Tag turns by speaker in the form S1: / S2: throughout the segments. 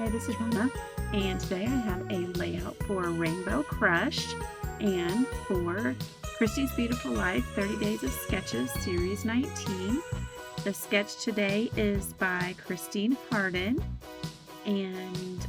S1: Hi, this is Rhonda, and today I have a layout for Rainbow Crush and for Christy's Beautiful Life 30 Days of Sketches, Series 19. The sketch today is by Christine Harden, and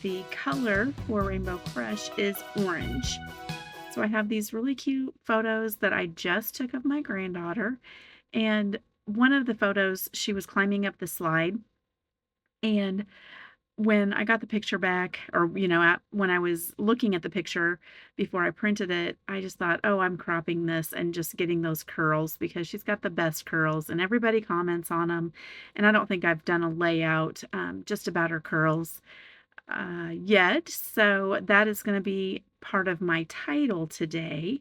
S1: the color for Rainbow Crush is orange. So I have these really cute photos that I just took of my granddaughter, and one of the photos, she was climbing up the slide, and when I got the picture back, or when I was looking at the picture before I printed it, I just thought, oh, I'm cropping this and just getting those curls because she's got the best curls and everybody comments on them. And I don't think I've done a layout just about her curls yet. So that is going to be part of my title today.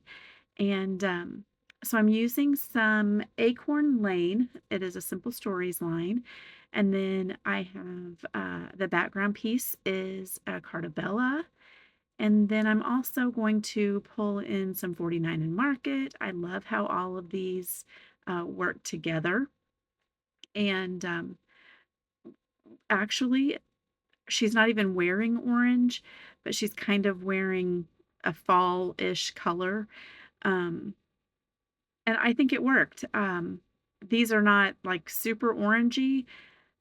S1: And so I'm using some Acorn Lane. It is a Simple Stories line. And then I have the background piece is a Cartabella. And then I'm also going to pull in some 49 and Market. I love how all of these work together. And actually, she's not even wearing orange, but she's kind of wearing a fall-ish color. Um, and I think it worked. These are not like super orangey.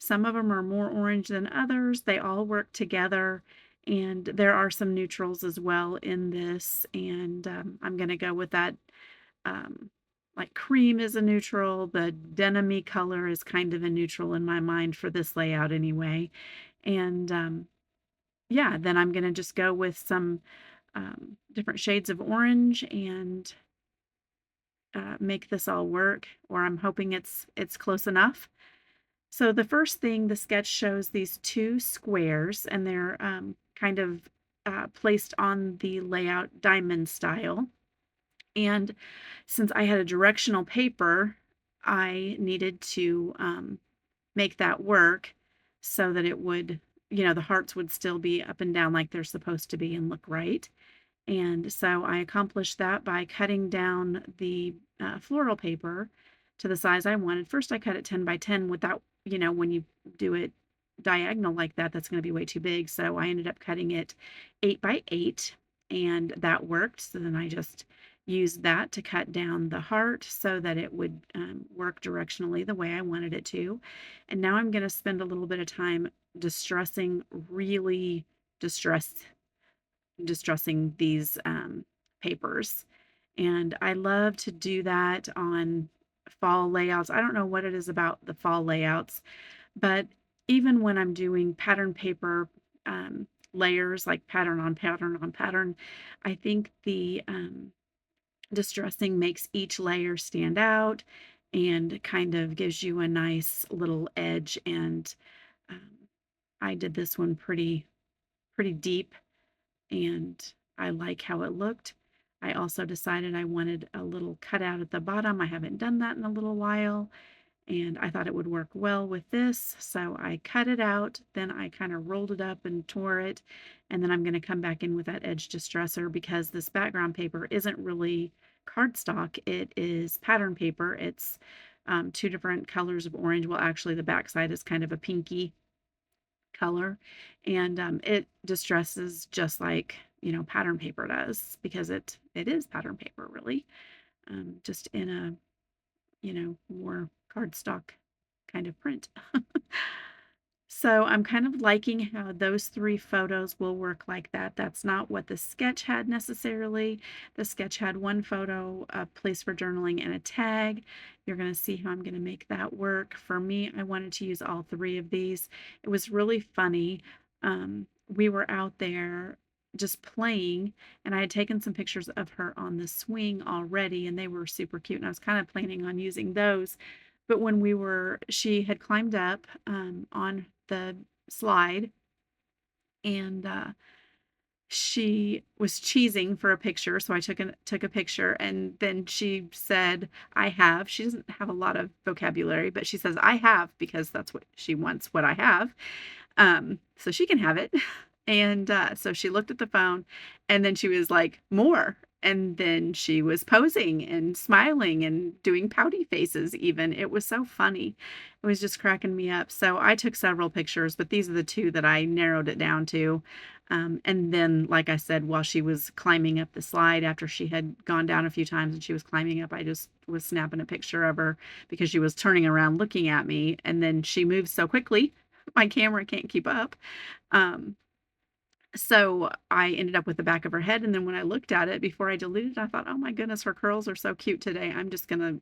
S1: Some of them are more orange than others. They all work together, and there are some neutrals as well in this, and I'm going to go with that. Like cream is a neutral. The denim-y color is kind of a neutral in my mind for this layout anyway. And yeah, then I'm going to just go with some different shades of orange and make this all work, or I'm hoping it's close enough. So the first thing, the sketch shows these two squares, and they're kind of placed on the layout diamond style. And since I had a directional paper, I needed to make that work so that it would, the hearts would still be up and down like they're supposed to be and look right. And so I accomplished that by cutting down the floral paper to the size I wanted. First, I cut it 10 by 10 without, when you do it diagonal like that, that's going to be way too big. So I ended up cutting it 8 by 8, and that worked. So then I just used that to cut down the heart so that it would work directionally the way I wanted it to. And now I'm going to spend a little bit of time really distressing these papers. And I love to do that on fall layouts. I don't know what it is about the fall layouts, but even when I'm doing pattern paper layers, like pattern on pattern on pattern, I think the distressing makes each layer stand out and kind of gives you a nice little edge. And um, I did this one pretty deep, and I like how it looked. I also decided I wanted a little cutout at the bottom. I haven't done that in a little while, and I thought it would work well with this. So I cut it out, then I kind of rolled it up and tore it, and then I'm going to come back in with that edge distresser because this background paper isn't really cardstock. It is pattern paper. It's two different colors of orange. Well, actually, the back side is kind of a pinky color, and it distresses just like pattern paper does, because it is pattern paper really, just in a more cardstock kind of print. So I'm kind of liking how those three photos will work like that. That's not what the sketch had necessarily. The sketch had one photo, a place for journaling, and a tag. You're going to see how I'm going to make that work. For me, I wanted to use all three of these. It was really funny. We were out there just playing, and I had taken some pictures of her on the swing already, and they were super cute, and I was kind of planning on using those. But when she had climbed up on the slide, and she was cheesing for a picture. So I took a picture, and then she said, "I have." She doesn't have a lot of vocabulary, but she says, "I have," because that's what she wants, what I have. So she can have it. And so she looked at the phone, and then she was like, "More." And then she was posing and smiling and doing pouty faces even. It was so funny. It was just cracking me up. So I took several pictures, but these are the 2 that I narrowed it down to. And then, like I said, while she was climbing up the slide after she had gone down a few times and she was climbing up, I just was snapping a picture of her because she was turning around looking at me, and then she moves so quickly, my camera can't keep up. Um, so I ended up with the back of her head, and then when I looked at it before I deleted it, I thought, "Oh my goodness, her curls are so cute today. I'm just gonna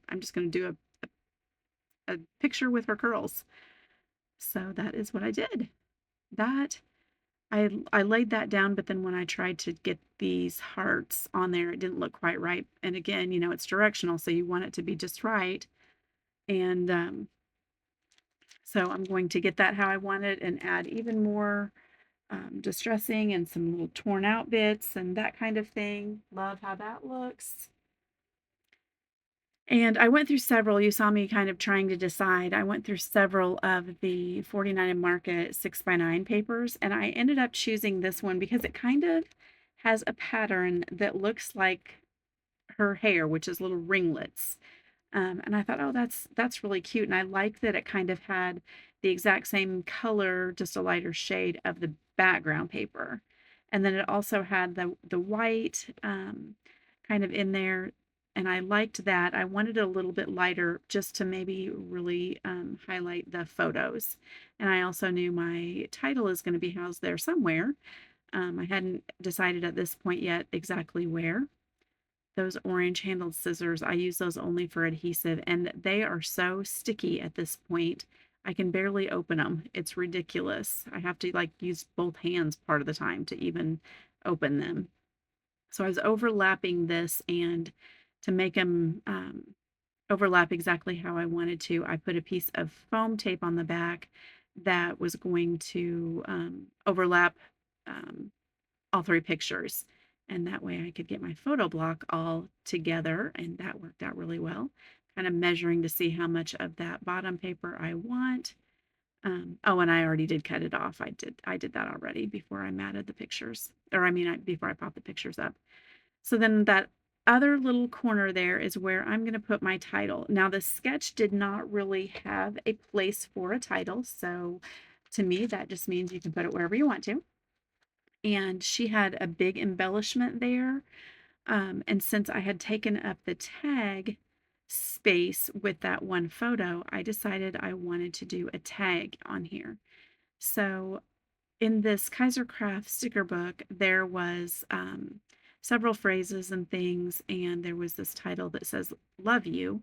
S1: do a picture with her curls." So that is what I did. That I laid that down, but then when I tried to get these hearts on there, it didn't look quite right. And again, it's directional, so you want it to be just right. And so I'm going to get that how I want it and add even more distressing and some little torn out bits and that kind of thing. Love how that looks. And I went through several. You saw me kind of trying to decide. I went through several of the 49 and Market 6x9 papers, and I ended up choosing this one because it kind of has a pattern that looks like her hair, which is little ringlets. And I thought, oh, that's really cute. And I like that it kind of had the exact same color, just a lighter shade of the background paper. And then it also had the white kind of in there. And I liked that. I wanted it a little bit lighter just to maybe really highlight the photos. And I also knew my title is going to be housed there somewhere. I hadn't decided at this point yet exactly where. Those orange handled scissors, I use those only for adhesive, and they are so sticky at this point. I can barely open them. It's ridiculous. I have to like use both hands part of the time to even open them. So I was overlapping this, and to make them overlap exactly how I wanted to, I put a piece of foam tape on the back that was going to overlap um, all 3 pictures. And that way I could get my photo block all together, and that worked out really well. Kind of measuring to see how much of that bottom paper I want. Oh, and I already did cut it off. I did that already before I matted the pictures, or before I popped the pictures up. So then that other little corner there is where I'm going to put my title. Now the sketch did not really have a place for a title, so to me that just means you can put it wherever you want to. And she had a big embellishment there. And since I had taken up the tag space with that one photo, I decided I wanted to do a tag on here. So in this Kaiser Craft sticker book, there was several phrases and things, and there was this title that says "Love You."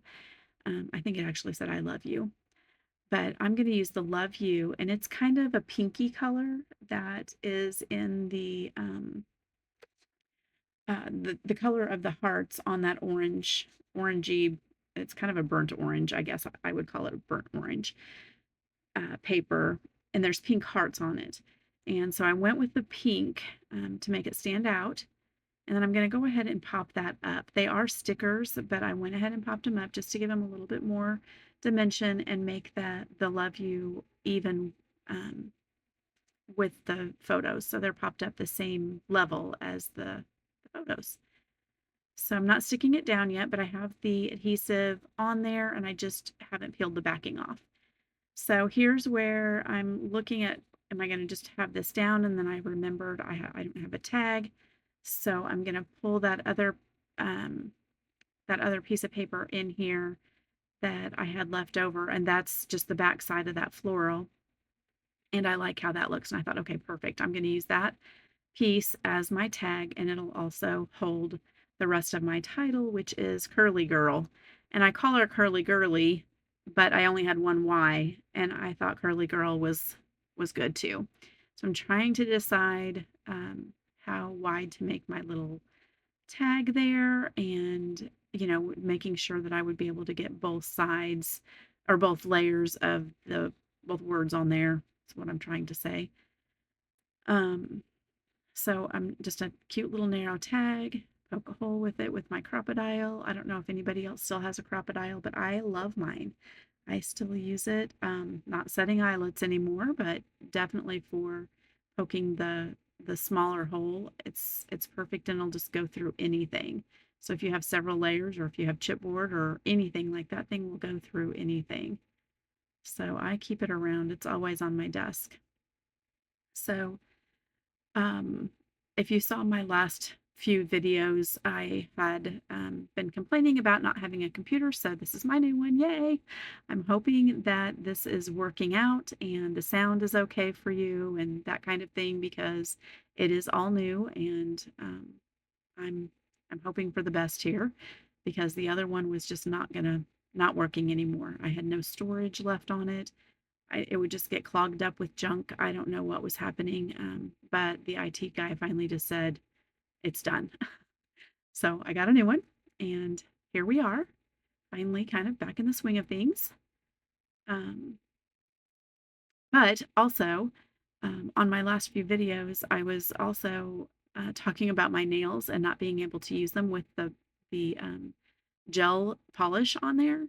S1: I think it actually said "I love you." But I'm going to use the Love You, and it's kind of a pinky color that is in the color of the hearts on that orangey. It's kind of a burnt orange, I guess I would call it a burnt orange paper, and there's pink hearts on it. And so I went with the pink to make it stand out. And then I'm going to go ahead and pop that up. They are stickers, but I went ahead and popped them up just to give them a little bit more dimension and make the Love You even with the photos. So they're popped up the same level as the photos. So I'm not sticking it down yet, but I have the adhesive on there, and I just haven't peeled the backing off. So here's where I'm looking at, am I going to just have this down? And then I remembered I don't have a tag. So I'm going to pull that other piece of paper in here that I had left over, and that's just the back side of that floral. And I like how that looks. And I thought, okay, perfect. I'm going to use that piece as my tag, and it'll also hold the rest of my title, which is Curly Girl. And I call her Curly Girly, but I only had one Y, and I thought Curly Girl was good too. So I'm trying to decide how wide to make my little tag there, and making sure that I would be able to get both sides or both layers of the both words on there. That's what I'm trying to say. Um, so I'm just a cute little narrow tag, poke a hole with it with my crocodile. I don't know if anybody else still has a crocodile, but I love mine. I still use it, not setting eyelets anymore, but definitely for poking the smaller hole, it's perfect and it'll just go through anything. So if you have several layers or if you have chipboard or anything like that thing will go through anything. So I keep it around. It's always on my desk. So um, if you saw my last few videos, I had been complaining about not having a computer, so this is my new one. Yay! I'm hoping that this is working out and the sound is okay for you and that kind of thing because it is all new and I'm I'm hoping for the best here because the other one was just not working anymore. I had no storage left on it. It would just get clogged up with junk. I don't know what was happening, but the IT guy finally just said, it's done. So I got a new one, and here we are, finally kind of back in the swing of things. Um, but also, on my last few videos, I was also talking about my nails and not being able to use them with the gel polish on there.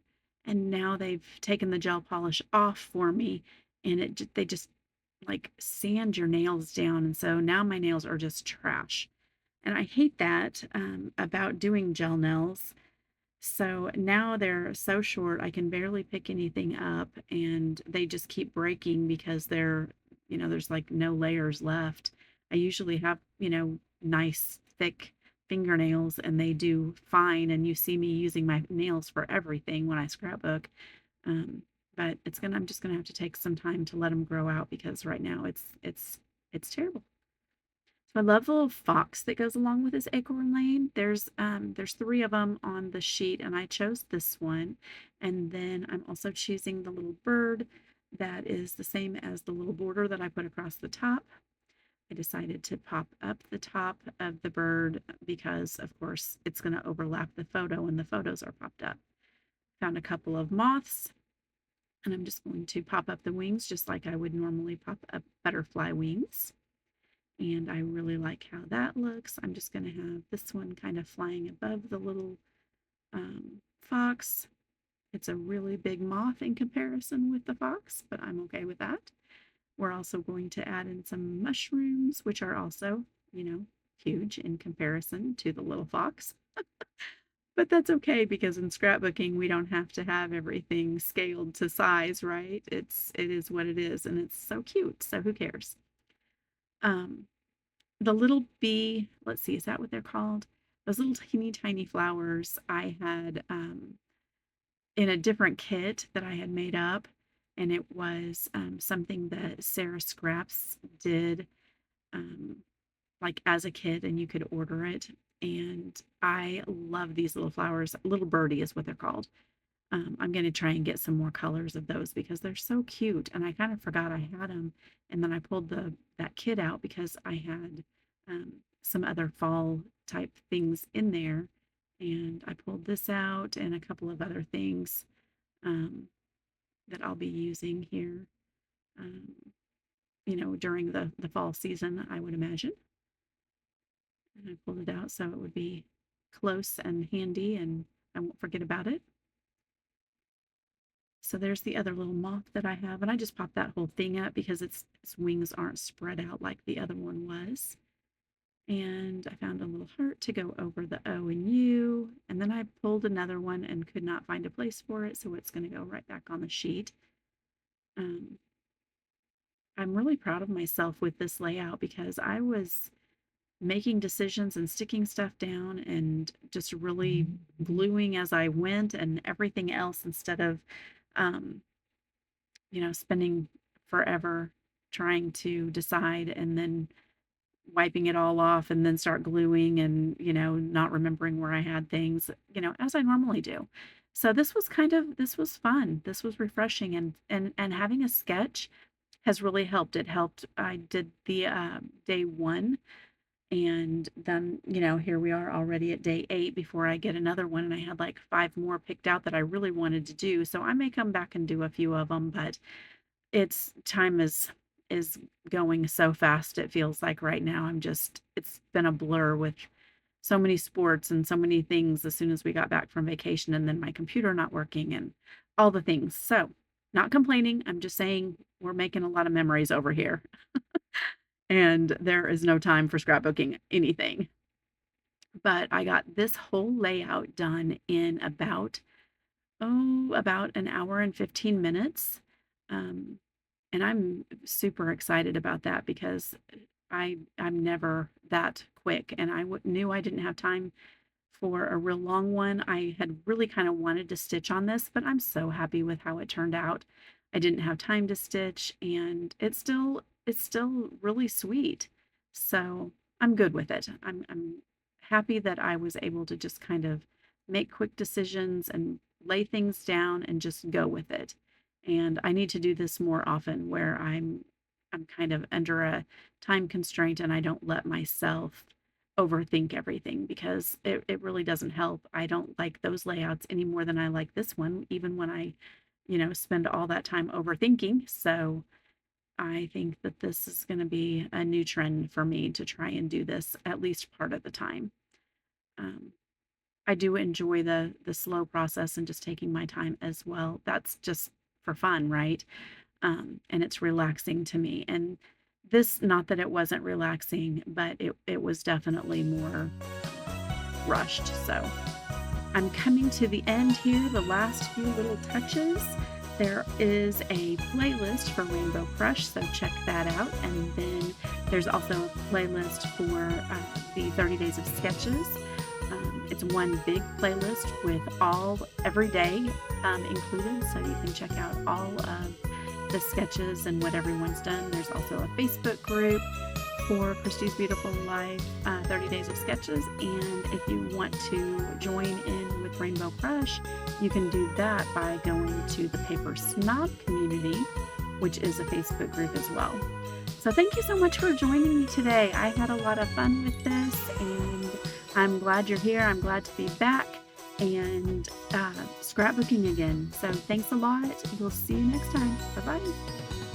S1: And now they've taken the gel polish off for me, and they just like sand your nails down. And so now my nails are just trash. And I hate that about doing gel nails. So now they're so short, I can barely pick anything up, and they just keep breaking because there's like no layers left. I usually have, nice, thick fingernails, and they do fine. And you see me using my nails for everything when I scrapbook. Um, but I'm just gonna have to take some time to let them grow out because right now it's terrible. So I love the little fox that goes along with this acorn lane. There's three of them on the sheet, and I chose this one. And then I'm also choosing the little bird that is the same as the little border that I put across the top. I decided to pop up the top of the bird because, of course, it's going to overlap the photo, and the photos are popped up. Found a couple of moths, and I'm just going to pop up the wings just like I would normally pop up butterfly wings. And I really like how that looks. I'm just going to have this one kind of flying above the little fox. It's a really big moth in comparison with the fox, but I'm okay with that. We're also going to add in some mushrooms, which are also, huge in comparison to the little fox. But that's okay because in scrapbooking, we don't have to have everything scaled to size, right? It is what it is, and it's so cute. So who cares? Um, the little bee, let's see, is that what they're called? Those little teeny tiny flowers I had in a different kit that I had made up, and it was something that Sarah Scraps did um, like as a kid, and you could order it. And I love these little flowers. Little birdie is what they're called. I'm going to try and get some more colors of those because they're so cute. And I kind of forgot I had them. And then I pulled that kit out because I had some other fall type things in there. And I pulled this out and a couple of other things um, that I'll be using here, um, during the fall season, I would imagine. And I pulled it out so it would be close and handy and I won't forget about it. So there's the other little moth that I have, and I just popped that whole thing up because its wings aren't spread out like the other one was. And I found a little heart to go over the O and U, and then I pulled another one and could not find a place for it, so it's going to go right back on the sheet. I'm really proud of myself with this layout because I was making decisions and sticking stuff down and just really gluing as I went and everything else instead of um, spending forever trying to decide and then wiping it all off and then start gluing and, not remembering where I had things, as I normally do. So this was fun. This was refreshing and having a sketch has really helped. It helped. I did the day one and then, here we are already at day 8 before I get another one. And I had like 5 more picked out that I really wanted to do. So I may come back and do a few of them, but time is going so fast. It feels like right now it's been a blur with so many sports and so many things as soon as we got back from vacation and then my computer not working and all the things. So not complaining. I'm just saying we're making a lot of memories over here. and there is no time for scrapbooking anything. But I got this whole layout done in about an hour and 15 minutes. Um, and I'm super excited about that because I'm never that quick, and knew I didn't have time for a real long one. I had really kind of wanted to stitch on this, but I'm so happy with how it turned out. I didn't have time to stitch, and it's still really sweet. So I'm good with it. I'm happy that I was able to just kind of make quick decisions and lay things down and just go with it. And I need to do this more often where I'm kind of under a time constraint and I don't let myself overthink everything because it really doesn't help. I don't like those layouts any more than I like this one, even when I spend all that time overthinking. So I think that this is going to be a new trend for me to try and do this at least part of the time. Um, I do enjoy the slow process and just taking my time as well. That's just for fun, right? And it's relaxing to me. And this, not that it wasn't relaxing, but it was definitely more rushed. So I'm coming to the end here, the last few little touches. There is a playlist for Rainbow Crush, so check that out. And then there's also a playlist for the 30 Days of Sketches. It's one big playlist with every day included, so you can check out all of the sketches and what everyone's done. There's also a Facebook group for Christy's Beautiful Life, 30 Days of Sketches. And if you want to join in with Rainbow Crush, you can do that by going to the Paper Snob community, which is a Facebook group as well. So thank you so much for joining me today. I had a lot of fun with this, and I'm glad you're here. I'm glad to be back and scrapbooking again. So thanks a lot. We'll see you next time. Bye-bye.